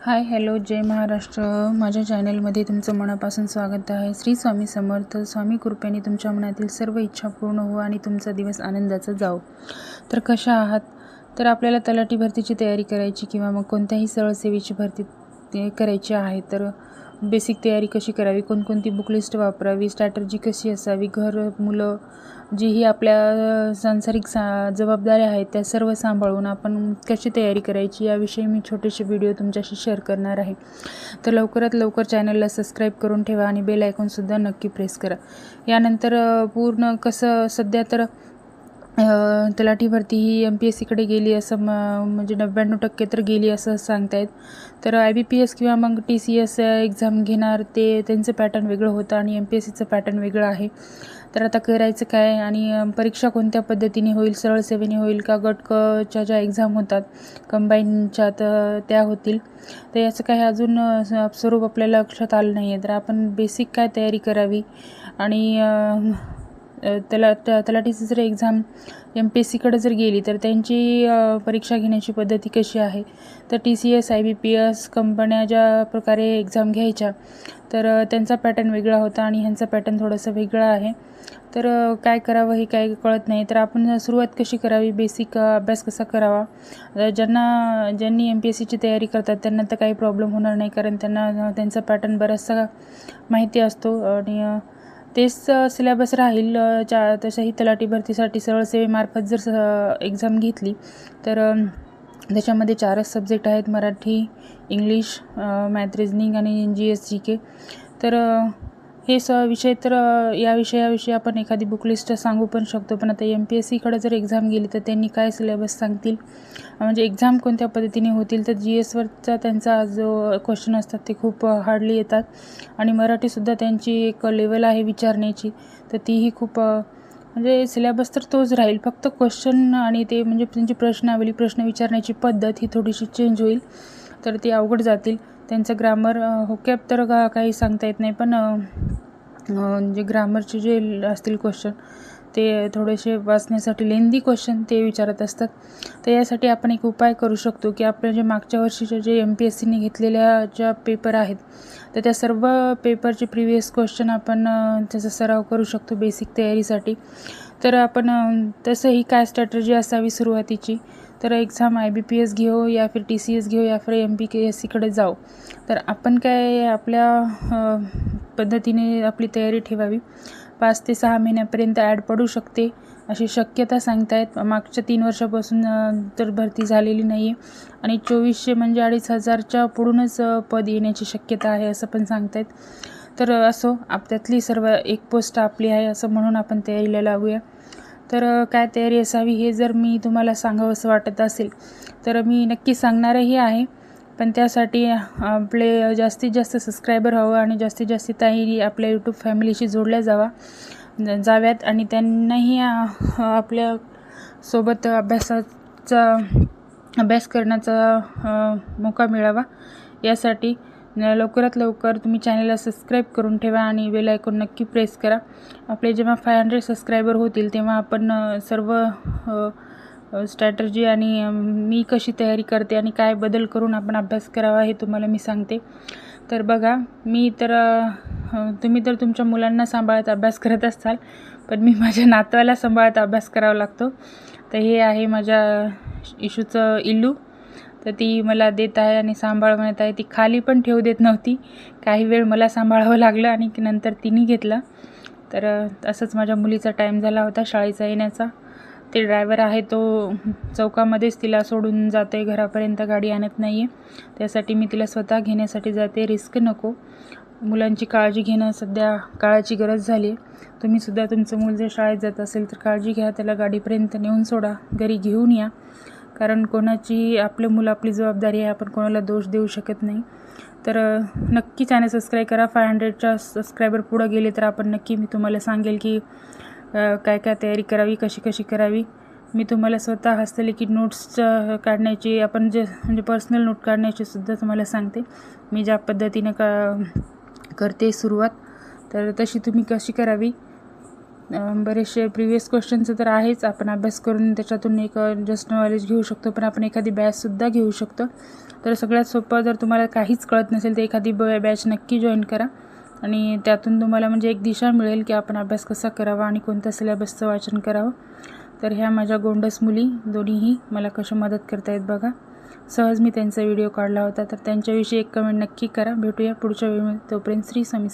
Hi hello जय महाराष्ट्र. माझ्या चॅनलमध्ये तुमचं मनापासून स्वागत आहे. श्री स्वामी समर्थ. स्वामी कृपेने तुमच्या मनातील सर्व इच्छा पूर्ण हो आणि तुमचा दिवस आनंदाचा जाओ. तर कशा आहात? तर आपल्याला तलाठी भरतीची तयारी करायची किंवा मग कोणत्याही सरळ सेवेची भरती करायची आहे तर बेसिक तयारी कशी करावी, कोणकोणती बुक लिस्ट वापरावी, स्ट्रॅटर्जी कशी असावी, घर मुलं जीही आपल्या सांसारिक जबाबदाऱ्या आहेत त्या सर्व सांभाळून आपण कशी तयारी करायची याविषयी मी छोटेसे व्हिडिओ तुमच्याशी शेअर करणार आहे. तर लवकरात लवकर चॅनलला सबस्क्राईब करून ठेवा आणि बेल आयकॉनसुद्धा नक्की प्रेस करा. यानंतर पूर्ण कसं सध्या तर तलाठी भरती ही MPSCकडे गेली असं म्हणजे 99% तर गेली असं सांगतायत. तर IBPS किंवा मग TCS एक्झाम घेणार ते त्यांचं पॅटर्न वेगळं होतं आणि MPSCचं पॅटर्न वेगळं आहे. तर आता करायचं काय आणि परीक्षा कोणत्या पद्धतीने होईल, सरळ सेवेने होईल का गट कच्या ज्या एक्झाम होतात कंबाईनच्या तर त्या होतील. तर याचं काय अजून स्वरूप आपल्याला लक्षात आलं नाही आहे. तर आपण बेसिक काय तयारी करावी आणि तलाठीची जर एक्झाम MPSCकडे जर गेली तर त्यांची परीक्षा घेण्याची पद्धती कशी आहे. तर TCS IBPS कंपन्या ज्या प्रकारे एक्झाम घ्यायच्या तर त्यांचा पॅटर्न वेगळा होता आणि ह्यांचा पॅटर्न थोडंसं वेगळा आहे. तर काय करावं हे काय कळत नाही. तर आपण सुरुवात कशी करावी, बेसिक अभ्यास कसा करावा. ज्यांनी MPSCची तयारी करतात त्यांना तर काही प्रॉब्लेम होणार नाही, कारण त्यांना त्यांचा पॅटर्न बराचसा माहिती असतो आणि तेच सिलेबस राहील. तशाही तलाठी भरतीसाठी सरळ सेवेमार्फत जर एक्झाम घेतली तर त्याच्यामध्ये 4च सब्जेक्ट आहेत, मराठी, इंग्लिश, मॅथ, रिजनिंग आणि GS GK. तर हे विषय तर या विषयाविषयी आपण एखादी बुक लिस्ट सांगू पण शकतो. पण आता MPSCकडे जर एक्झाम गेली तर त्यांनी काय सिलेबस सांगतील, म्हणजे एक्झाम कोणत्या पद्धतीने होतील. तर GSवरचा त्यांचा जो क्वेश्चन असतात ते खूप हार्डली येतात आणि मराठीसुद्धा त्यांची एक लेवल आहे विचारण्याची, तर तीही खूप म्हणजे सिलेबस तर तोच राहील, फक्त क्वेश्चन आणि ते म्हणजे त्यांची प्रश्नावली, प्रश्न विचारण्याची पद्धत ही थोडीशी चेंज होईल. तर ते अवघड जातील. त्यांचं ग्रामर होकॅब तर काही सांगता येत नाही, पण जे ग्रामरचे जे असतील क्वेश्चन ते थोडेसे वाचण्यासाठी लेंदी क्वेश्चन ते विचारत असतात. तर यासाठी आपण एक उपाय करू शकतो की आपल्या जे मागच्या वर्षीचे जे MPSCने घेतलेल्या ज्या पेपर आहेत तर त्या सर्व पेपरचे प्रिव्हियस क्वेश्चन आपण त्याचा सराव करू शकतो बेसिक तयारीसाठी. तर आपण तसंही काय स्ट्रॅटर्जी असावी सुरुवातीची, तर एक्झाम IBPS घेऊ या फिर TCS घेऊ या फिर MPSCकडे जाऊ. तर आपण काय आपल्या पद्धतीने आपली तयारी ठेवावी. 5 ते 6 महिन्यापर्यंत ॲड पडू शकते अशी शक्यता सांगतायत. मागच्या 3 वर्षापासून तर भरती झालेली नाही आहे आणि 2400 म्हणजे 2500च्या पुढूनच पद येण्याची शक्यता आहे असं पण सांगतायत. तर असो, त्यातली सर्व एक पोस्ट आपली आहे असं म्हणून आपण तयारीला लागूया. तर काय तयारी असावी हे जर मी तुम्हाला सांगावंसं वाटत असेल तर मी नक्की सांगणारही आहे. पण त्यासाठी आपले जास्तीत जास्त सबस्क्रायबर व्हावं आणि जास्तीत जास्त ताई आपल्या YouTube फॅमिलीशी जोडल्या जाव्यात आणि त्यांनाही आपल्यासोबत अभ्यास करण्याचा मौका मिळावा. यासाठी लवकरात लवकर तुम्ही चॅनलला सबस्क्राईब करून ठेवा आणि बेल आयकॉन नक्की प्रेस करा. आपले जेव्हा 500 सबस्क्रायबर होतील तेव्हा आपण सर्व स्ट्रॅटर्जी आणि मी कशी तयारी करते आणि काय बदल करून आपण अभ्यास करावा हे तुम्हाला मी सांगते. तर बघा, मी तर तुम्ही तर तुमच्या मुलांना सांभाळत अभ्यास करत असाल, पण मी माझ्या नातवाला सांभाळत अभ्यास करावा लागतो. तर हे आहे माझ्या इशूचं इल्लू. तर ती मला देत आहे आणि सांभाळ म्हणत आहे. ती खाली पण ठेवू देत नव्हती, काही वेळ मला सांभाळावं लागलं आणि नंतर तिने घेतलं. तर असंच माझ्या मुलीचा टाईम झाला होता शाळेचा येण्याचा. ते ड्रायव्हर आहे तो चौकामध्येच तिला सोडून जाते, घरापर्यंत गाडी आणत नाही आहे. त्यासाठी मी तिला स्वतः घेण्यासाठी जाते, रिस्क नको. मुलांची काळजी घेणं सध्या काळाची गरज झाली आहे. तुम्हीसुद्धा तुमचं मूल जर शाळेत जात असेल तर काळजी घ्या, त्याला गाडीपर्यंत नेऊन सोडा, घरी घेऊन या, कारण कोणाची आपलं मुलं आपली जबाबदारी आहे, आपण कोणाला दोष देऊ शकत नाही. तर नक्की चॅनल सबस्क्राईब करा. 500च्या सबस्क्रायबर पुढं गेले तर आपण नक्की मी तुम्हाला सांगेल की काय काय तयारी करावी, कशी कशी करावी. मी तुम्हाला स्वतः हस्तलिखित नोट्स काढण्याची, आपण जे म्हणजे पर्सनल नोट काढण्याची सुद्धा तुम्हाला सांगते. मी ज्या पद्धतीनं करते सुरुवात, तर तशी तुम्ही कशी करावी. बरेचसे प्रिव्हियस क्वेश्चनचं तर आहेच, आपण अभ्यास करून त्याच्यातून एक जस्ट नॉलेज घेऊ शकतो, पण आपण एखादी बॅचसुद्धा घेऊ शकतो. तर सगळ्यात सोपं, जर तुम्हाला काहीच कळत नसेल तर एखादी बॅच नक्की जॉईन करा आणि त्यातून तुम्हाला म्हणजे एक दिशा मिळेल की आपण अभ्यास कसा करावा आणि कोणत्या सिलेबसचं वाचन करावं. तर ह्या माझ्या गोंडस मुली दोन्हीही मला कशा मदत करतायत बघा. सहज मी त्यांचा व्हिडिओ काढला होता. तर त्यांच्याविषयी एक कमेंट नक्की करा. भेटूया पुढच्या व्हिडिओमध्ये. तोपर्यंत श्री स्वामी